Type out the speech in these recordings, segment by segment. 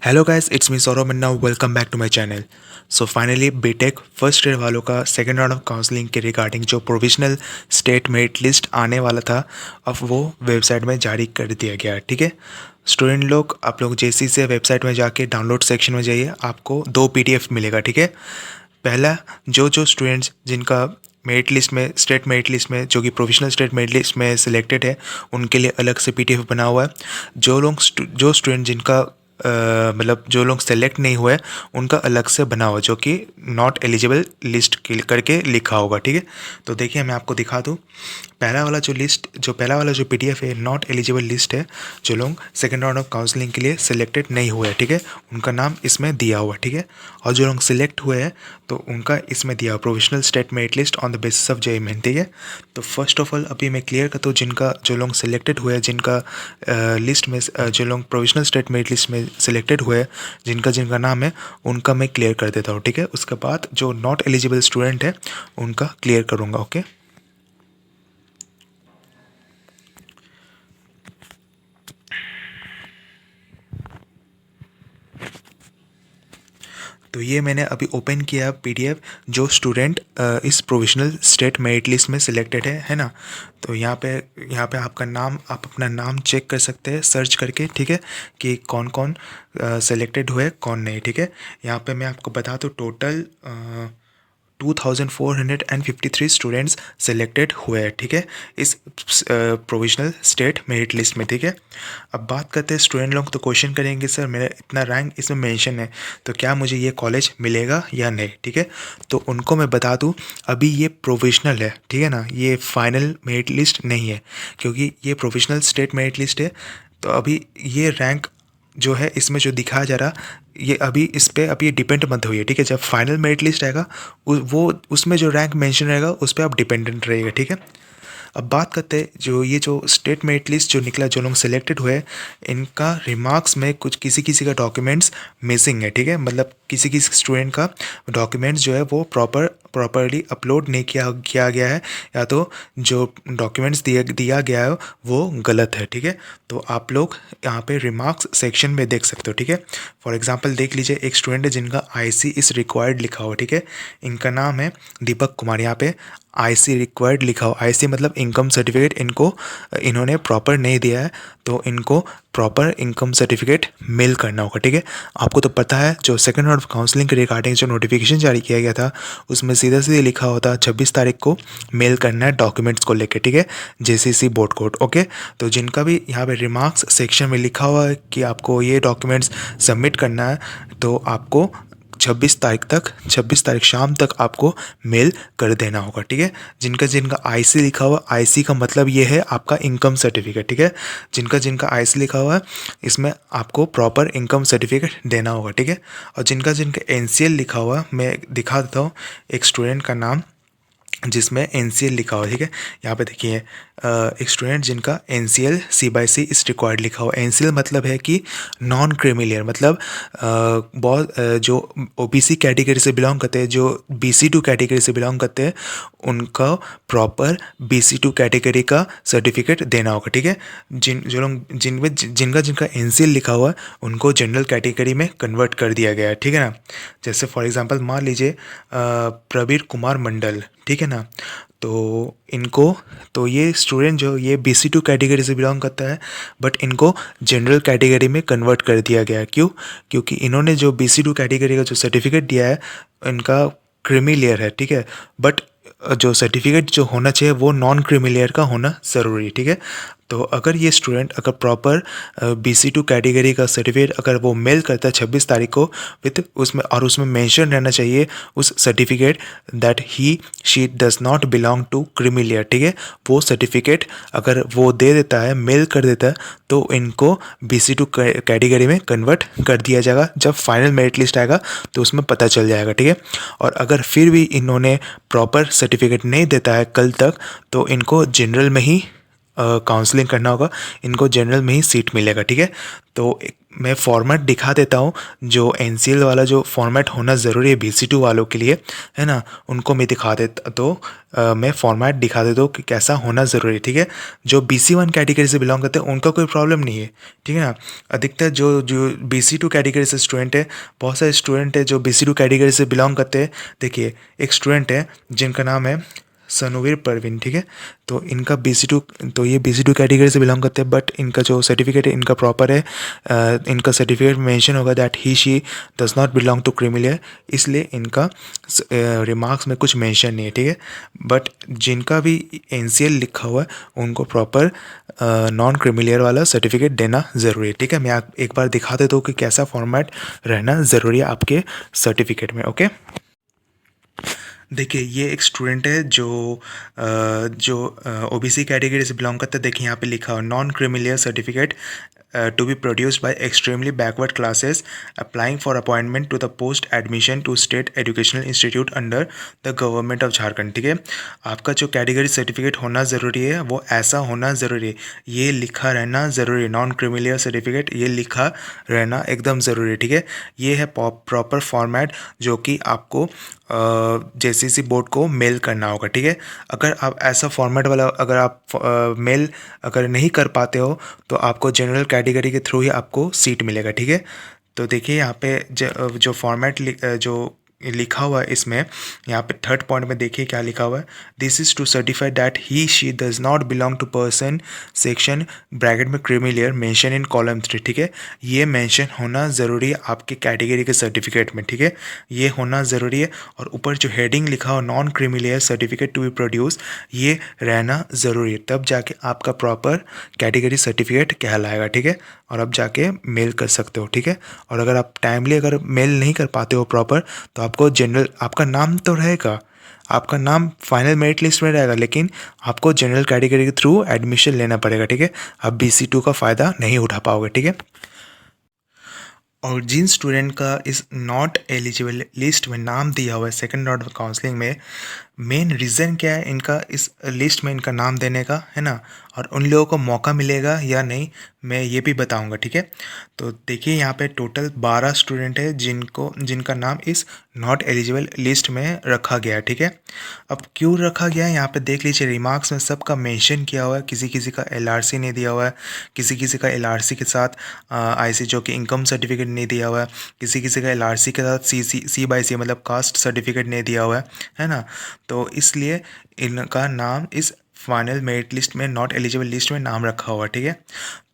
Hello guys, it's me Saurabh Manna. Welcome back to my channel. So finally BTech first year वालों का second round of counselling के regarding जो provisional state merit list आने वाला था, अब वो वेबसाइट में जारी कर दिया गया। ठीक है स्टूडेंट लोग, आप लोग जैसी से वेबसाइट में जाके डाउनलोड सेक्शन में जाइए, आपको दो पीडीएफ मिलेगा। ठीक है, पहला जो स्टूडेंट्स जिनका मेरिट लिस्ट में स्टेट मेरिट लिस्ट में जो कि प्रोविजनल स्टेट मेरिट लिस्ट में सिलेक्टेड है, उनके लिए अलग से पीडीएफ बना हुआ है। जो स्टूडेंट जिनका मतलब जो लोग सेलेक्ट नहीं हुए, उनका अलग से बना हुआ जो कि नॉट एलिजिबल लिस्ट करके लिखा होगा। ठीक है, तो देखिए मैं आपको दिखा दूँ। पहला वाला जो पीडीएफ है, नॉट एलिजिबल लिस्ट है, जो लोग सेकेंड राउंड ऑफ काउंसलिंग के लिए सिलेक्टेड नहीं हुए हैं। ठीक है, उनका नाम इसमें दिया हुआ है। ठीक है, और जो लोग सिलेक्ट हुए हैं तो उनका इसमें दिया हुआ provisional state merit list on the basis of JEE main. ठीक है, तो फर्स्ट ऑफ ऑल अभी मैं क्लियर करता हूँ जो लोग सिलेक्टेड हुए हैं, जिनका लिस्ट में जो लोग प्रोविजनल स्टेट मेरिट लिस्ट में सिलेक्टेड हुए हैं, जिनका जिनका नाम है, उनका मैं क्लियर कर देता हूँ। ठीक है, उसके बाद जो नॉट एलिजिबल स्टूडेंट है उनका क्लियर करूँगा। ओके, तो ये मैंने अभी ओपन किया पीडीएफ। जो स्टूडेंट इस प्रोविजनल स्टेट मेरिट लिस्ट में सिलेक्टेड है ना, तो यहाँ पे आपका नाम, आप अपना नाम चेक कर सकते हैं सर्च करके। ठीक है, कि कौन कौन सिलेक्टेड हुए, कौन नहीं। ठीक है, यहाँ पे मैं आपको बता दूँ, टोटल 2453 स्टूडेंट्स सेलेक्टेड हुए हैं। ठीक है, इस प्रोविजनल स्टेट मेरिट लिस्ट में। ठीक है, अब बात करते हैं स्टूडेंट लोग, तो क्वेश्चन करेंगे सर मेरा इतना रैंक इसमें मेंशन है, तो क्या मुझे ये कॉलेज मिलेगा या नहीं। ठीक है, तो उनको मैं बता दूं, अभी ये प्रोविजनल है। ठीक है ना, ये फाइनल मेरिट लिस्ट नहीं है, क्योंकि ये प्रोविजनल स्टेट मेरिट लिस्ट है। तो अभी ये रैंक जो है इसमें जो दिखाया जा रहा, ये अभी इस पे अभी ये डिपेंड मत होइए। ठीक है, जब फाइनल मेरिट लिस्ट आएगा, वो उसमें जो रैंक मेंशन रहेगा उस पर आप डिपेंडेंट रहिएगा। ठीक है, अब बात करते हैं जो स्टेट मेरिट लिस्ट जो निकला, जो लोग सिलेक्टेड हुए, इनका रिमार्क्स में कुछ किसी किसी का डॉक्यूमेंट्स मिसिंग है। ठीक है, मतलब किसी किसी स्टूडेंट का डॉक्यूमेंट्स जो है वो प्रॉपरली अपलोड नहीं किया गया है, या तो जो डॉक्यूमेंट्स दिया गया है वो गलत है। ठीक है, तो आप लोग यहाँ पे रिमार्क्स सेक्शन में देख सकते हो। ठीक है, फॉर एग्जांपल देख लीजिए, एक स्टूडेंट है जिनका आईसी इस रिक्वायर्ड लिखा हुआ। ठीक है, इनका नाम है दीपक कुमार। यहाँ पे आईसी रिक्वायर्ड लिखा हो, आईसी मतलब इनकम सर्टिफिकेट इन्होंने प्रॉपर नहीं दिया है, तो इनको प्रॉपर इनकम सर्टिफिकेट मेल करना होगा। ठीक है, आपको तो पता है जो सेकंड राउंड ऑफ काउंसलिंग के रिगार्डिंग जो नोटिफिकेशन जारी किया गया था, उसमें सीधा सीधे लिखा होता 26 तारीख को मेल करना है डॉक्यूमेंट्स को लेकर। ठीक है, जेसीसी बोर्ड कोड। ओके, तो जिनका भी यहाँ पे रिमार्क्स सेक्शन में लिखा हुआ है कि आपको ये डॉक्यूमेंट्स सबमिट करना है, तो आपको 26 तारीख शाम तक आपको मेल कर देना होगा। ठीक है, जिनका जिनका आईसी लिखा हुआ, आईसी का मतलब ये है आपका इनकम सर्टिफिकेट। ठीक है, जिनका जिनका आईसी लिखा हुआ है, इसमें आपको प्रॉपर इनकम सर्टिफिकेट देना होगा। ठीक है, और जिनका जिनका एनसीएल लिखा हुआ है, मैं दिखा देता हूँ एक स्टूडेंट का नाम जिसमें एनसीएल लिखा हुआ है। ठीक है, यहाँ पे देखिए, एक स्टूडेंट जिनका एनसीएल सी/सी इस रिक्वायर्ड लिखा हुआ है। एनसीएल मतलब है कि नॉन क्रीमिलियर, मतलब बहुत जो ओबीसी कैटेगरी से बिलोंग करते हैं, जो BC2 कैटेगरी से बिलोंग करते हैं, उनका प्रॉपर BC2 कैटेगरी का सर्टिफिकेट देना होगा। ठीक है, जिनका जिनका एनसीएल लिखा हुआ है, उनको जनरल कैटेगरी में कन्वर्ट कर दिया गया है। ठीक है ना, जैसे फॉर एग्जांपल मान लीजिए प्रवीर कुमार मंडल। ठीक है ना, तो ये स्टूडेंट जो ये BC2 कैटेगरी से बिलोंग करता है, बट इनको जनरल कैटेगरी में कन्वर्ट कर दिया गया। क्यों? क्योंकि इन्होंने जो BC2 कैटेगरी का जो सर्टिफिकेट दिया है, इनका क्रीमी लेयर है। ठीक है, बट जो सर्टिफिकेट जो होना चाहिए वो नॉन क्रीमी लेयर का होना ज़रूरी है। ठीक है, तो अगर ये स्टूडेंट अगर प्रॉपर BC2 कैटेगरी का सर्टिफिकेट अगर वो मेल करता है 26 तारीख को, विथ उसमें मेंशन रहना चाहिए उस certificate that he she does not belong to creamy layer. ठीक है, वो सर्टिफिकेट अगर वो दे देता है, मेल कर देता है, तो इनको BC2 कैटेगरी में कन्वर्ट कर दिया जाएगा। जब फाइनल मेरिट लिस्ट आएगा तो उसमें पता चल जाएगा। ठीक है, और अगर फिर भी इन्होंने प्रॉपर सर्टिफिकेट नहीं देता है कल तक, तो इनको जनरल में ही काउंसलिंग करना होगा, इनको जनरल में ही सीट मिलेगा, ठीक है। तो मैं फॉर्मेट दिखा देता हूँ, जो एनसीएल वाला जो फॉर्मेट होना ज़रूरी है BC2 वालों के लिए, है ना, उनको मैं दिखा देता, तो मैं फॉर्मेट दिखा देता हूँ कि कैसा होना ज़रूरी है, ठीक है। जो BC1 कैटेगरी से बिलोंग करते हैं उनका कोई प्रॉब्लम नहीं है, ठीक है ना। अधिकतर जो जो BC2 कैटेगरी से स्टूडेंट है, बहुत सारे स्टूडेंट है जो BC2 कैटेगरी से बिलोंग करते हैं। देखिए, एक स्टूडेंट है जिनका नाम है सनवीर परवीन, ठीक है। तो इनका BC2, तो ये BC2 कैटेगरी से बिलोंग करते हैं, बट इनका जो सर्टिफिकेट है इनका प्रॉपर है। इनका सर्टिफिकेट मेंशन होगा that he she does not belong to creamy layer, इसलिए इनका रिमार्क्स में कुछ मेंशन नहीं है, ठीक है। बट जिनका भी NCL लिखा हुआ है उनको प्रॉपर नॉन क्रीमिलियर वाला सर्टिफिकेट देना ज़रूरी है, ठीक है। मैं एक बार दिखा देता हूँ कि कैसा फॉर्मेट रहना ज़रूरी है आपके सर्टिफिकेट में, ओके। देखिए, ये एक स्टूडेंट है जो OBC कैटेगरी से बिलोंग करता है। देखिए यहाँ पे लिखा हुआ non creamy layer certificate to be produced by extremely backward classes applying for appointment to the post admission to state educational institute under the government of Jharkhand, ठीक है। आपका जो कैटेगरी सर्टिफिकेट होना ज़रूरी है वो ऐसा होना ज़रूरी है, ये लिखा रहना ज़रूरी है। नॉन क्रीमिलियर सर्टिफिकेट ये लिखा रहना एकदम ज़रूरी है, ठीक है। ये है प्रॉपर फॉर्मेट जो कि आपको JCC बोर्ड को मेल करना होगा, ठीक है। अगर आप ऐसा फॉर्मेट वाला अगर आप मेल अगर नहीं कर पाते हो तो आपको जनरल कैटेगरी के थ्रू ही आपको सीट मिलेगा, ठीक है। तो देखिए यहाँ पे जो फॉर्मेट जो लिखा हुआ है इसमें, यहाँ पे थर्ड पॉइंट में देखिए क्या लिखा हुआ है। This is to certify that he she does not belong to person section bracket में क्रीमिलियर मेंशन इन कॉलम 3, ठीक है। ये मेंशन होना ज़रूरी है आपके कैटेगरी के सर्टिफिकेट में, ठीक है। ये होना ज़रूरी है। और ऊपर जो हेडिंग लिखा हो non creamy layer certificate to be produce, ये रहना ज़रूरी है, तब जाके आपका प्रॉपर कैटेगरी सर्टिफिकेट कहलाएगा, ठीक है। और अब जाके मेल कर सकते हो, ठीक है। और अगर आप टाइमली अगर मेल नहीं कर पाते हो प्रॉपर, तो आपको जनरल, आपका नाम तो रहेगा, आपका नाम फाइनल मेरिट लिस्ट में रहेगा, लेकिन आपको जनरल कैटेगरी के थ्रू एडमिशन लेना पड़ेगा, ठीक है। आप BC2 का फ़ायदा नहीं उठा पाओगे, ठीक है। और जिन स्टूडेंट का इस नॉट एलिजिबल लिस्ट में नाम दिया हुआ है सेकंड राउंड ऑफ काउंसलिंग में, मेन रीज़न क्या है इनका इस लिस्ट में इनका नाम देने का, है ना, और उन लोगों को मौका मिलेगा या नहीं मैं ये भी बताऊंगा, ठीक है। तो देखिए यहाँ पे टोटल 12 स्टूडेंट है जिनका नाम इस नॉट एलिजिबल लिस्ट में रखा गया है, ठीक है। अब क्यों रखा गया है यहाँ पे देख लीजिए, रिमार्क्स में सबका मेंशन किया हुआ है। किसी किसी का LRC नहीं दिया हुआ है, किसी किसी का LRC के साथ IC जो कि इनकम सर्टिफिकेट नहीं दिया हुआ है, किसी किसी का LRC के साथ C/C मतलब कास्ट सर्टिफिकेट नहीं दिया हुआ है ना। तो इसलिए इनका नाम इस फाइनल मेरिट लिस्ट में नॉट एलिजिबल लिस्ट में नाम रखा हुआ है, ठीक है।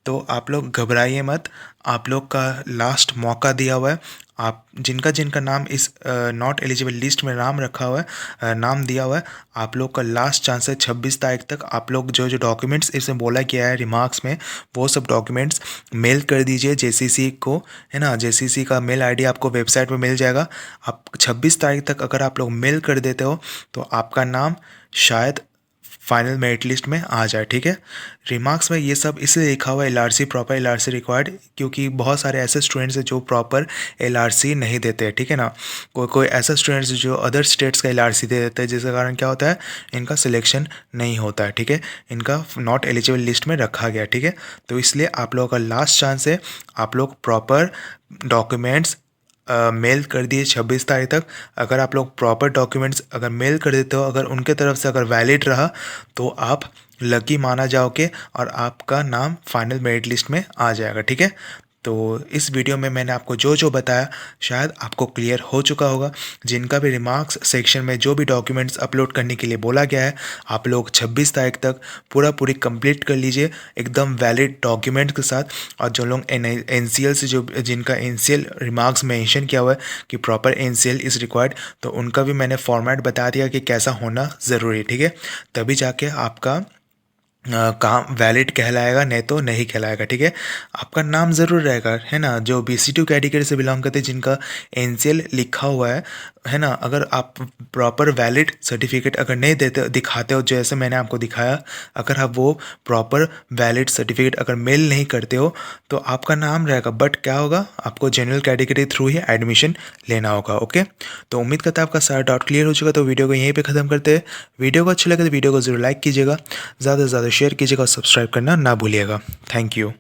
तो आप लोग घबराइए मत, आप लोग का लास्ट मौका दिया हुआ है। आप जिनका जिनका नाम इस नॉट एलिजिबल लिस्ट में नाम रखा हुआ है, नाम दिया हुआ है, आप लोग का लास्ट चांस है 26 तारीख तक। आप लोग जो जो डॉक्यूमेंट्स इसमें बोला गया है रिमार्क्स में, वो सब डॉक्यूमेंट्स मेल कर दीजिए JCC को, है ना। JCC का मेल ID आपको वेबसाइट पर मिल जाएगा। आप 26 तारीख तक अगर आप लोग मेल कर देते हो तो आपका नाम शायद फाइनल मेरिट लिस्ट में आ जाए, ठीक है। रिमार्क्स में ये सब इसलिए लिखा हुआ है LRC, प्रॉपर LRC रिक्वायर्ड, क्योंकि बहुत सारे ऐसे स्टूडेंट्स हैं जो प्रॉपर LRC नहीं देते हैं, ठीक है ना। कोई कोई ऐसा स्टूडेंट्स जो अदर स्टेट्स का LRC दे देते हैं, जिसके कारण क्या होता है, इनका सिलेक्शन नहीं होता है, ठीक है। इनका नॉट एलिजिबल लिस्ट में रखा गया, ठीक है। तो इसलिए आप लोगों का लास्ट चांस है, आप लोग प्रॉपर डॉक्यूमेंट्स मेल कर दिए 26 तारीख तक। अगर आप लोग प्रॉपर डॉक्यूमेंट्स अगर मेल कर देते हो, अगर उनके तरफ से अगर वैलिड रहा, तो आप लकी माना जाओगे और आपका नाम फाइनल मेरिट लिस्ट में आ जाएगा, ठीक है। तो इस वीडियो में मैंने आपको जो जो बताया शायद आपको क्लियर हो चुका होगा। जिनका भी रिमार्क्स सेक्शन में जो भी डॉक्यूमेंट्स अपलोड करने के लिए बोला गया है, आप लोग 26 तारीख तक पूरी कंप्लीट कर लीजिए एकदम वैलिड डॉक्यूमेंट के साथ। और जो लोग NCL से जो जिनका NCL रिमार्क्स मेंशन किया हुआ है कि प्रॉपर NCL इज़ रिक्वायर्ड, तो उनका भी मैंने फॉर्मेट बता दिया कि कैसा होना ज़रूरी है, ठीक है। तभी जाके आपका काम वैलिड कहलाएगा, नहीं तो नहीं कहलाएगा, ठीक है। आपका नाम ज़रूर रहेगा, है ना। जो BC2 कैटेगरी से बिलोंग करते हैं, जिनका NCL लिखा हुआ है ना, अगर आप प्रॉपर वैलिड सर्टिफिकेट अगर नहीं देते दिखाते हो, जैसे मैंने आपको दिखाया, अगर आप वो प्रॉपर वैलिड सर्टिफिकेट अगर मेल नहीं करते हो, तो आपका नाम रहेगा, बट क्या होगा, आपको जनरल कैटेगरी थ्रू ही एडमिशन लेना होगा, ओके। तो उम्मीद करता है आपका सारा डाउट क्लियर हो चुका। तो वीडियो को यहीं पे ख़त्म करते हैं। वीडियो को अच्छा लगे तो वीडियो को ज़रूर लाइक कीजिएगा, ज़्यादा से ज़्यादा शेयर कीजिएगा और सब्सक्राइब करना ना भूलिएगा। Thank you.